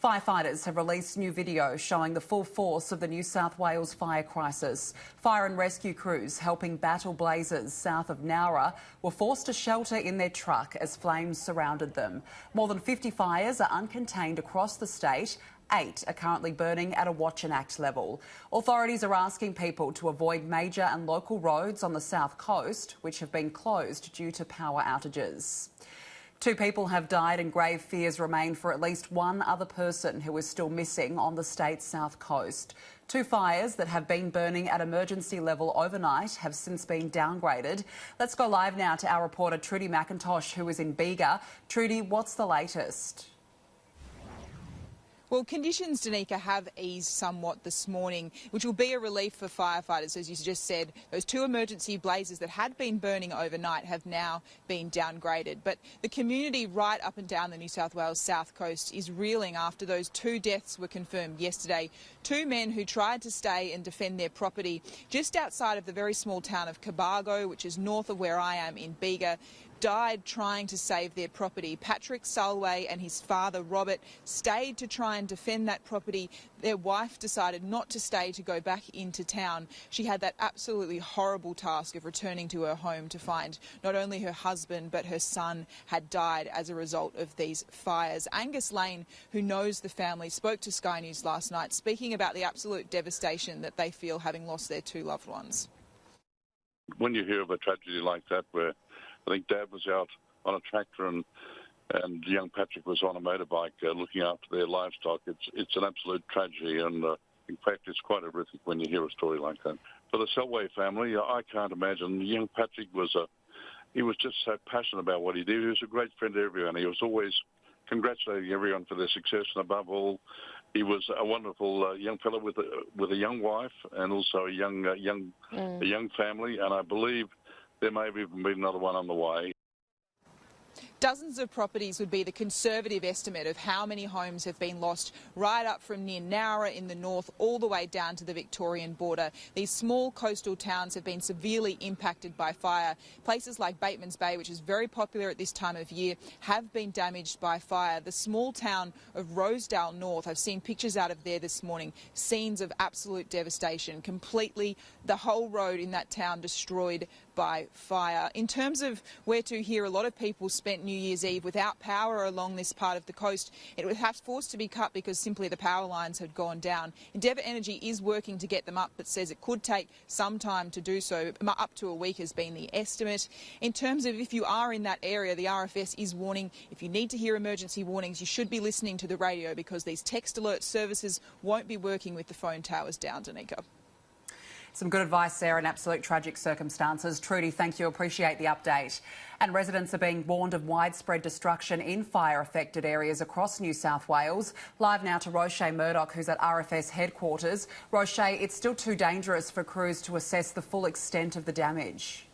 Firefighters have released new video showing the full force of the New South Wales fire crisis. Fire and rescue crews helping battle blazes south of Nowra were forced to shelter in their truck as flames surrounded them. More than 50 fires are uncontained across the state. 8 are currently burning at a watch and act level. Authorities are asking people to avoid major and local roads on the south coast, which have been closed due to power outages. 2 people have died and grave fears remain for at least one other person who is still missing on the state's south coast. 2 fires that have been burning at emergency level overnight have since been downgraded. Let's go live now to our reporter Trudy McIntosh, who is in Bega. Trudy, what's the latest? Well, conditions, Danica, have eased somewhat this morning, which will be a relief for firefighters. As you just said, those 2 emergency blazes that had been burning overnight have now been downgraded. But the community right up and down the New South Wales south coast is reeling after those 2 deaths were confirmed yesterday. 2 men who tried to stay and defend their property just outside of the very small town of Cobargo, which is north of where I am in Bega, died trying to save their property. Patrick Sulway and his father Robert stayed to try and defend that property. Their wife decided not to stay, to go back into town. She had that absolutely horrible task of returning to her home to find not only her husband but her son had died as a result of these fires. Angus Lane, who knows the family, spoke to Sky News last night, speaking about the absolute devastation that they feel having lost their 2 loved ones. When you hear of a tragedy like that, where I think Dad was out on a tractor and young Patrick was on a motorbike looking after their livestock, it's an absolute tragedy, and in fact it's quite horrific when you hear a story like that. For the Selway family, I can't imagine. Young Patrick was just so passionate about what he did. He was a great friend to everyone. He was always congratulating everyone for their success, and above all, he was a wonderful young fellow with a young wife and also a young family, and I believe there may have even been another one on the way. Dozens of properties would be the conservative estimate of how many homes have been lost, right up from near Nowra in the north all the way down to the Victorian border. These small coastal towns have been severely impacted by fire. Places like Bateman's Bay, which is very popular at this time of year, have been damaged by fire. The small town of Rosedale North, I've seen pictures out of there this morning, scenes of absolute devastation, completely the whole road in that town destroyed by fire. In terms of where to here, a lot of people spent New Year's Eve without power along this part of the coast. It was forced to be cut because simply the power lines had gone down. Endeavour Energy is working to get them up, but says it could take some time to do so. Up to a week has been the estimate. In terms of if you are in that area, the RFS is warning if you need to hear emergency warnings, you should be listening to the radio because these text alert services won't be working with the phone towers down, Danica. Some good advice there in absolute tragic circumstances. Trudy, thank you. Appreciate the update. And residents are being warned of widespread destruction in fire-affected areas across New South Wales. Live now to Roche Murdoch, who's at RFS headquarters. Roche, it's still too dangerous for crews to assess the full extent of the damage.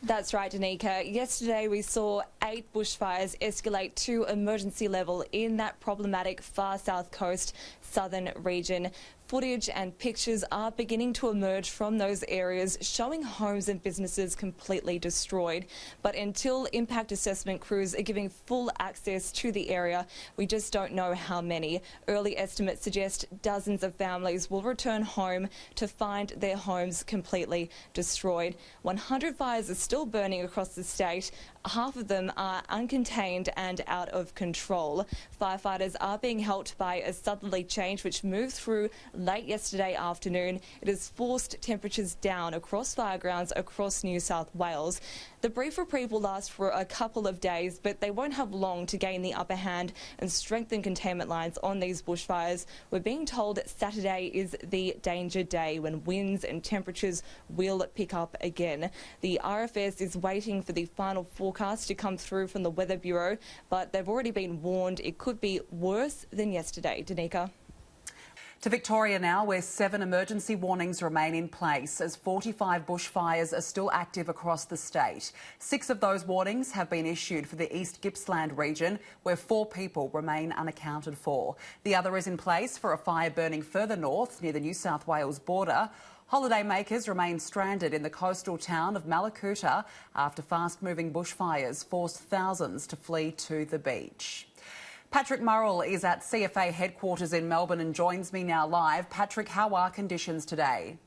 That's right, Danica. Yesterday we saw 8 bushfires escalate to emergency level in that problematic far south coast southern region. Footage and pictures are beginning to emerge from those areas showing homes and businesses completely destroyed. But until impact assessment crews are giving full access to the area, we just don't know how many. Early estimates suggest dozens of families will return home to find their homes completely destroyed. 100 fires are still burning across the state. Half of them are uncontained and out of control. Firefighters are being helped by a southerly change which moved through late yesterday afternoon. It has forced temperatures down across firegrounds across New South Wales. The brief reprieve will last for a couple of days, but they won't have long to gain the upper hand and strengthen containment lines on these bushfires. We're being told Saturday is the danger day when winds and temperatures will pick up again. The RFS is waiting for the final forecast to come through from the Weather Bureau, but they've already been warned it could be worse than yesterday. Danica. To Victoria now, where 7 emergency warnings remain in place as 45 bushfires are still active across the state. 6 of those warnings have been issued for the East Gippsalnd region, where 4 people remain unaccounted for. The other is in place for a fire burning further north near the New South Wales border. Holidaymakers remain stranded in the coastal town of Mallacoota after fast-moving bushfires forced thousands to flee to the beach. Patrick Murrell is at CFA headquarters in Melbourne and joins me now live. Patrick, how are conditions today?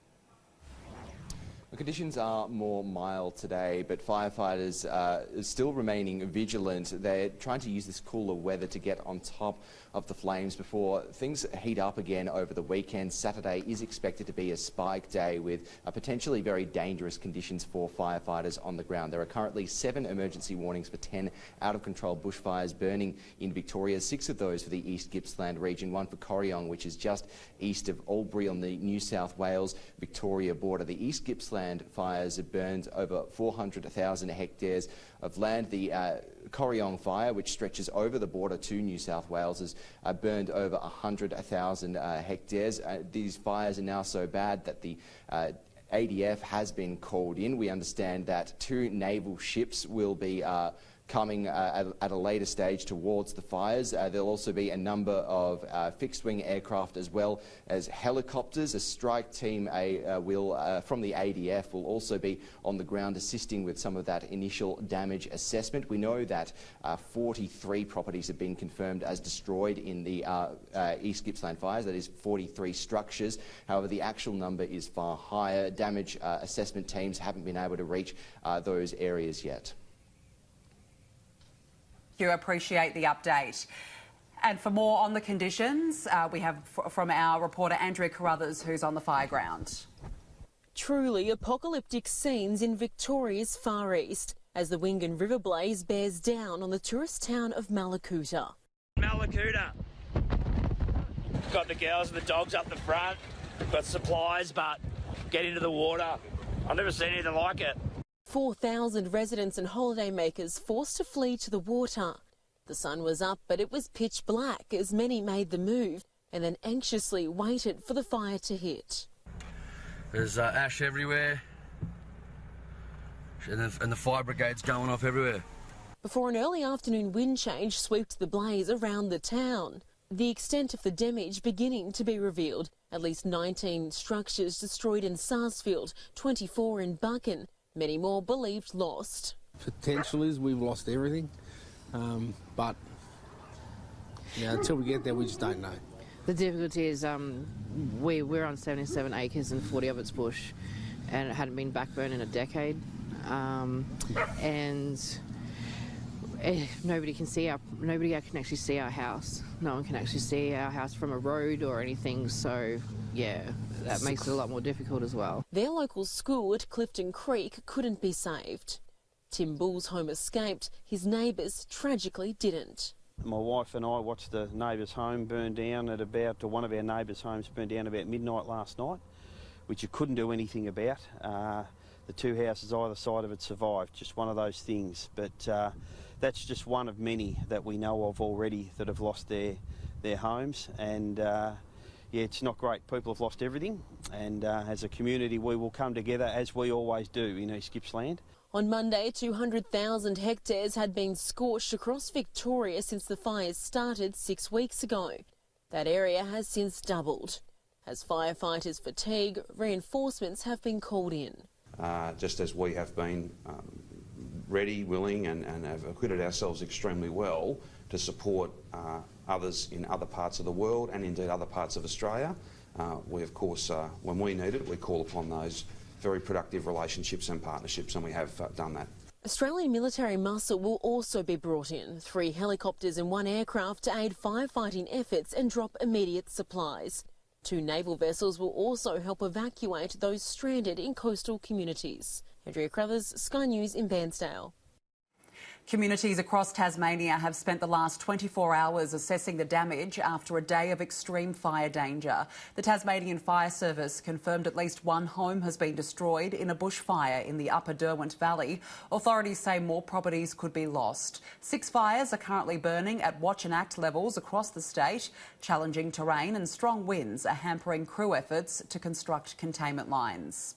The conditions are more mild today, but firefighters are still remaining vigilant. They're trying to use this cooler weather to get on top of the flames before things heat up again over the weekend. Saturday is expected to be a spike day with potentially very dangerous conditions for firefighters on the ground. There are currently 7 emergency warnings for 10 out-of-control bushfires burning in Victoria, 6 of those for the East Gippsland region, 1 for Corryong, which is just east of Albury on the New South Wales-Victoria border. The East Gippsland fires have burned over 400,000 hectares of land. The Corryong fire, which stretches over the border to New South Wales, has burned over 100,000 hectares. These fires are now so bad that the ADF has been called in. We understand that 2 naval ships will be coming at a later stage towards the fires. There'll also be a number of fixed-wing aircraft as well as helicopters. A strike team from the ADF will also be on the ground assisting with some of that initial damage assessment. We know that 43 properties have been confirmed as destroyed in the East Gippsland fires, that is 43 structures. However, the actual number is far higher. Damage assessment teams haven't been able to reach those areas yet. You appreciate the update. And for more on the conditions, we have from our reporter Andrea Carruthers, who's on the fire ground. Truly apocalyptic scenes in Victoria's Far East as the Wingan River blaze bears down on the tourist town of Mallacoota. Mallacoota. Got the girls and the dogs up the front, got supplies, but get into the water. I've never seen anything like it. 4,000 residents and holidaymakers forced to flee to the water. The sun was up, but it was pitch black as many made the move and then anxiously waited for the fire to hit. There's ash everywhere and the fire brigade's going off everywhere. Before an early afternoon wind change swept the blaze around the town. The extent of the damage beginning to be revealed. At least 19 structures destroyed in Sarsfield, 24 in Buchan. Many more believed lost. Potential is we've lost everything, but until we get there, we just don't know. The difficulty is we're on 77 acres and 40 of it's bush, and it hadn't been backburned in a decade, and nobody can actually see our house. No one can actually see our house from a road or anything, so yeah, that makes it a lot more difficult as well. Their local school at Clifton Creek couldn't be saved. Tim Bull's home escaped, his neighbours tragically didn't. My wife and I watched the neighbour's home burn down at one of our neighbours' homes burned down about midnight last night, which you couldn't do anything about. The 2 houses either side of it survived, just one of those things. But that's just one of many that we know of already that have lost their homes, and yeah, it's not great. People have lost everything, and as a community we will come together as we always do in East Gippsland. On Monday, 200,000 hectares had been scorched across Victoria since the fires started 6 weeks ago. That area has since doubled. As firefighters fatigue, reinforcements have been called in. Just as we have been ready, willing and have acquitted ourselves extremely well to support others in other parts of the world and indeed other parts of Australia. We of course, when we need it, we call upon those very productive relationships and partnerships, and we have done that. Australian military muscle will also be brought in. 3 helicopters and 1 aircraft to aid firefighting efforts and drop immediate supplies. 2 naval vessels will also help evacuate those stranded in coastal communities. Andrea Carruthers, Sky News in Bairnsdale. Communities across Tasmania have spent the last 24 hours assessing the damage after a day of extreme fire danger. The Tasmanian Fire Service confirmed at least 1 home has been destroyed in a bushfire in the Upper Derwent Valley. Authorities say more properties could be lost. 6 fires are currently burning at watch and act levels across the state. Challenging terrain and strong winds are hampering crew efforts to construct containment lines.